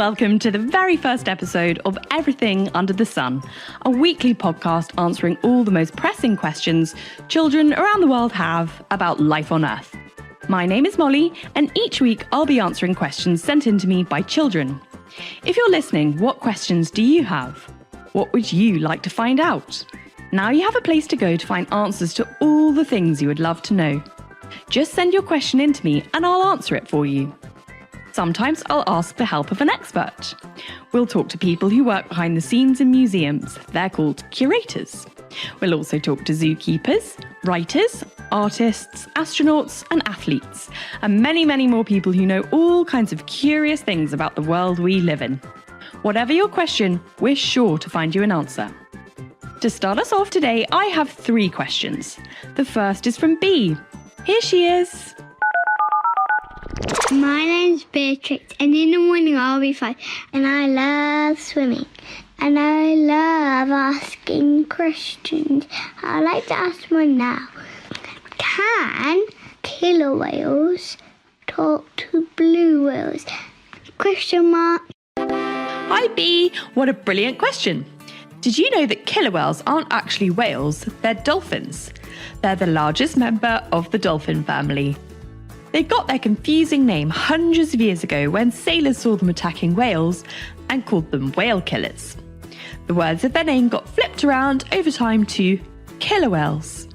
welcome to the very first episode of Everything Under the Sun, a weekly podcast answering all the most pressing questions children around the world have about life on Earth. My name is Molly, and each week I'll be answering questions sent in to me by children. If you're listening, what questions do you have? What would you like to find out? Now you have a place to go to find answers to all the things you would love to know. Just send your question in to me and I'll answer it for you. Sometimes I'll ask the help of an expert. We'll talk to people who work behind the scenes in museums. They're called curators. We'll also talk to zookeepers, writers, artists, astronauts and athletes, and many, many more people who know all kinds of curious things about the world we live in. Whatever your question, we're sure to find you an answer. To start us off today, I have 3 questions. The first is from Bee. Here she is. My name's Beatrix, and in the morning I'll be 5, and I love swimming, and I love asking questions. I'd like to ask one now. Can killer whales talk to blue whales? Question mark. Hi Bee, what a brilliant question. Did you know that killer whales aren't actually whales, they're dolphins? They're the largest member of the dolphin family. They got their confusing name hundreds of years ago when sailors saw them attacking whales and called them whale killers. The words of their name got flipped around over time to killer whales.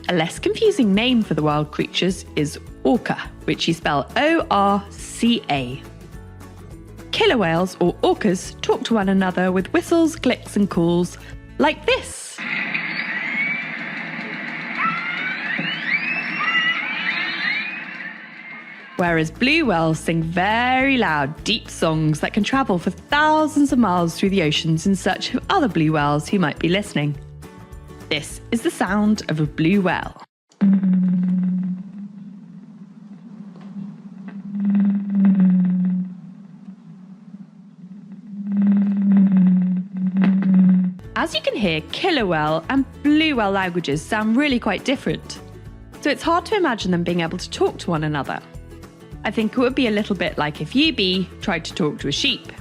A less confusing name for the wild creatures is orca, which you spell O-R-C-A. Killer whales, or orcas, talk to one another with whistles, clicks and calls like this. Whereas blue whales sing very loud, deep songs that can travel for thousands of miles through the oceans in search of other blue whales who might be listening. This is the sound of a blue whale. As you can hear, killer whale and blue whale languages sound really quite different. So it's hard to imagine them being able to talk to one another. I think it would be a little bit like if you, Bee, tried to talk to a sheep.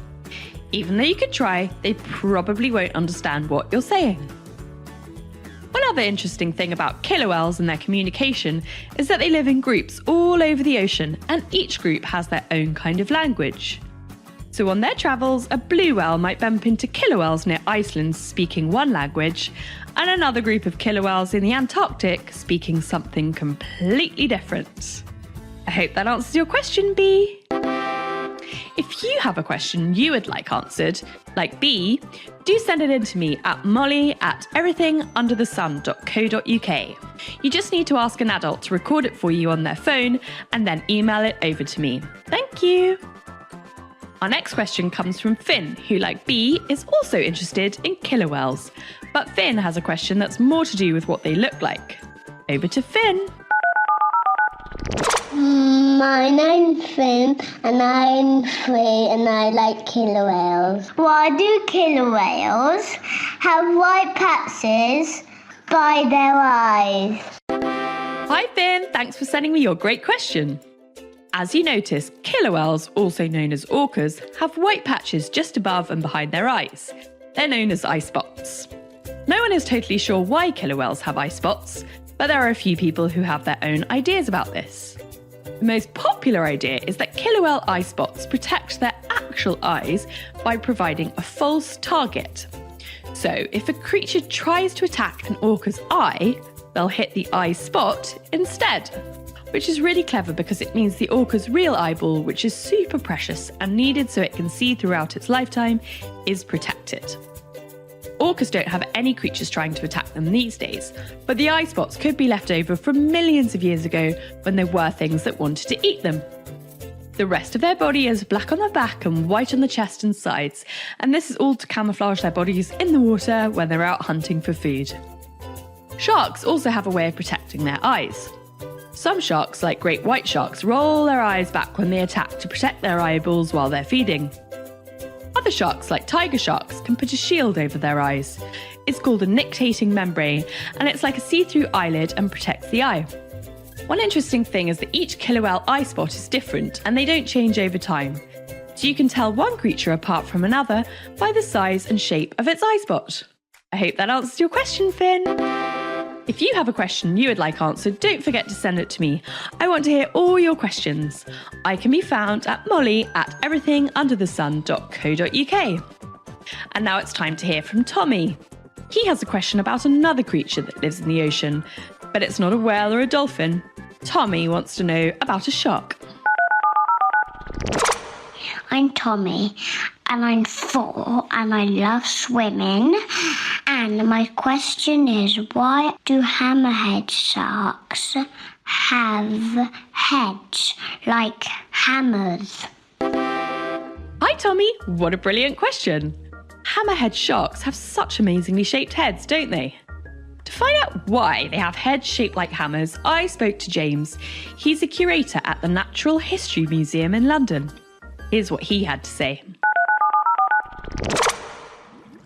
Even though you could try, they probably won't understand what you're saying. One other interesting thing about killer whales and their communication is that they live in groups all over the ocean, and each group has their own kind of language. So on their travels, a blue whale might bump into killer whales near Iceland speaking one language, and another group of killer whales in the Antarctic speaking something completely different. I hope that answers your question, Bee. If you have a question you would like answered, like Bee, do send it in to me at molly@everythingunderthesun.co.uk. You just need to ask an adult to record it for you on their phone and then email it over to me. Thank you. Our next question comes from Finn, who, like Bee, is also interested in killer whales. But Finn has a question that's more to do with what they look like. Over to Finn. My name's Finn, and I'm 3, and I like killer whales. Why do killer whales have white patches by their eyes? Hi Finn, thanks for sending me your great question. As you notice, killer whales, also known as orcas, have white patches just above and behind their eyes. They're known as eye spots. No one is totally sure why killer whales have eye spots, but there are a few people who have their own ideas about this. The most popular idea is that killer whale eye spots protect their actual eyes by providing a false target. So if a creature tries to attack an orca's eye, they'll hit the eye spot instead, which is really clever because it means the orca's real eyeball, which is super precious and needed so it can see throughout its lifetime, is protected. Orcas don't have any creatures trying to attack them these days, but the eye spots could be left over from millions of years ago when there were things that wanted to eat them. The rest of their body is black on the back and white on the chest and sides, and this is all to camouflage their bodies in the water when they're out hunting for food. Sharks also have a way of protecting their eyes. Some sharks, like great white sharks, roll their eyes back when they attack to protect their eyeballs while they're feeding. Other sharks, like tiger sharks, can put a shield over their eyes. It's called a nictitating membrane, and it's like a see-through eyelid and protects the eye. One interesting thing is that each killer whale eye spot is different, and they don't change over time. So you can tell one creature apart from another by the size and shape of its eye spot. I hope that answers your question, Finn. If you have a question you would like answered, don't forget to send it to me. I want to hear all your questions. I can be found at molly@everythingunderthesun.co.uk. And now it's time to hear from Tommy. He has a question about another creature that lives in the ocean, but it's not a whale or a dolphin. Tommy wants to know about a shark. I'm Tommy, and I'm 4, and I love swimming. And my question is, why do hammerhead sharks have heads like hammers? Hi Tommy, what a brilliant question. Hammerhead sharks have such amazingly shaped heads, don't they? To find out why they have heads shaped like hammers, I spoke to James. He's a curator at the Natural History Museum in London. Here's what he had to say.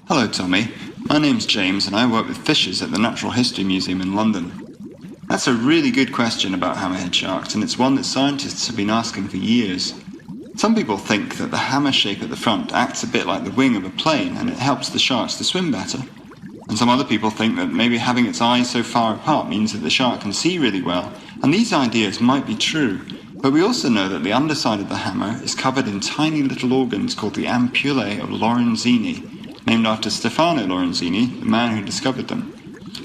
Hello Tommy, my name's James and I work with fishers at the Natural History Museum in London. That's a really good question about hammerhead sharks, and it's one that scientists have been asking for years. Some people think that the hammer shape at the front acts a bit like the wing of a plane and it helps the sharks to swim better. And some other people think that maybe having its eyes so far apart means that the shark can see really well, and these ideas might be true. But we also know that the underside of the hammer is covered in tiny little organs called the ampullae of Lorenzini, named after Stefano Lorenzini, the man who discovered them.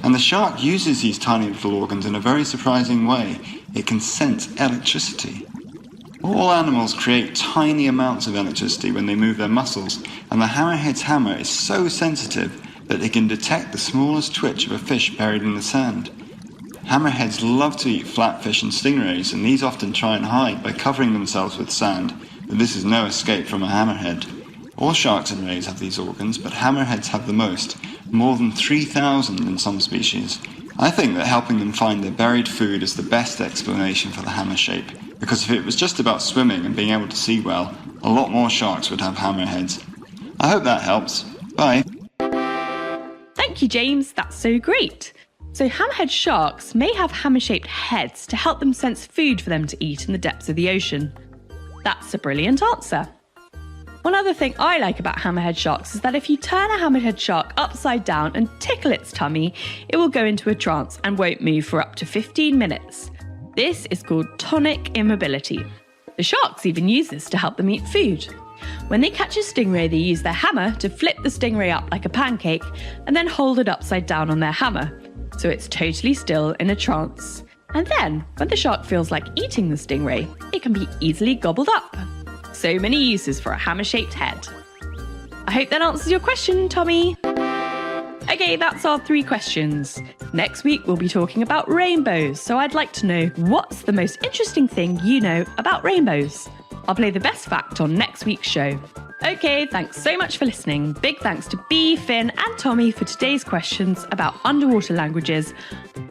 And the shark uses these tiny little organs in a very surprising way. It can sense electricity. All animals create tiny amounts of electricity when they move their muscles, and the hammerhead's hammer is so sensitive that it can detect the smallest twitch of a fish buried in the sand. Hammerheads love to eat flatfish and stingrays, and these often try and hide by covering themselves with sand, but this is no escape from a hammerhead. All sharks and rays have these organs, but hammerheads have the most, more than 3,000 in some species. I think that helping them find their buried food is the best explanation for the hammer shape, because if it was just about swimming and being able to see well, a lot more sharks would have hammerheads. I hope that helps. Bye. Thank you, James. That's so great. So hammerhead sharks may have hammer-shaped heads to help them sense food for them to eat in the depths of the ocean. That's a brilliant answer. One other thing I like about hammerhead sharks is that if you turn a hammerhead shark upside down and tickle its tummy, it will go into a trance and won't move for up to 15 minutes. This is called tonic immobility. The sharks even use this to help them eat food. When they catch a stingray, they use their hammer to flip the stingray up like a pancake and then hold it upside down on their hammer, so it's totally still in a trance. And then, when the shark feels like eating the stingray, it can be easily gobbled up. So many uses for a hammer-shaped head. I hope that answers your question, Tommy. Okay, that's our 3 questions. Next week we'll be talking about rainbows, so I'd like to know what's the most interesting thing you know about rainbows. I'll play the best fact on next week's show. Okay, thanks so much for listening. Big thanks to Bea, Finn and Tommy for today's questions about underwater languages,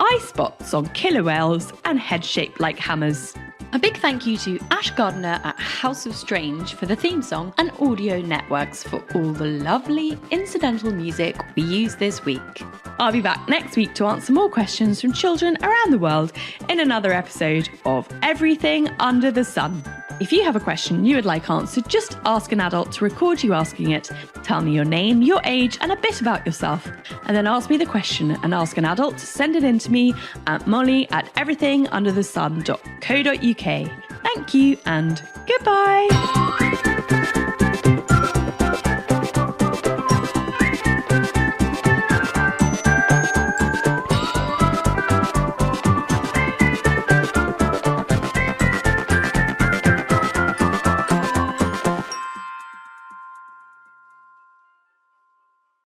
eye spots on killer whales and heads shaped like hammers. A big thank you to Ash Gardner at House of Strange for the theme song and Audio Networks for all the lovely incidental music we use this week. I'll be back next week to answer more questions from children around the world in another episode of Everything Under the Sun. If you have a question you would like answered, just ask an adult to record you asking it. Tell me your name, your age, and a bit about yourself. And then ask me the question and ask an adult to send it in to me at molly@everythingunderthesun.co.uk. Thank you and goodbye.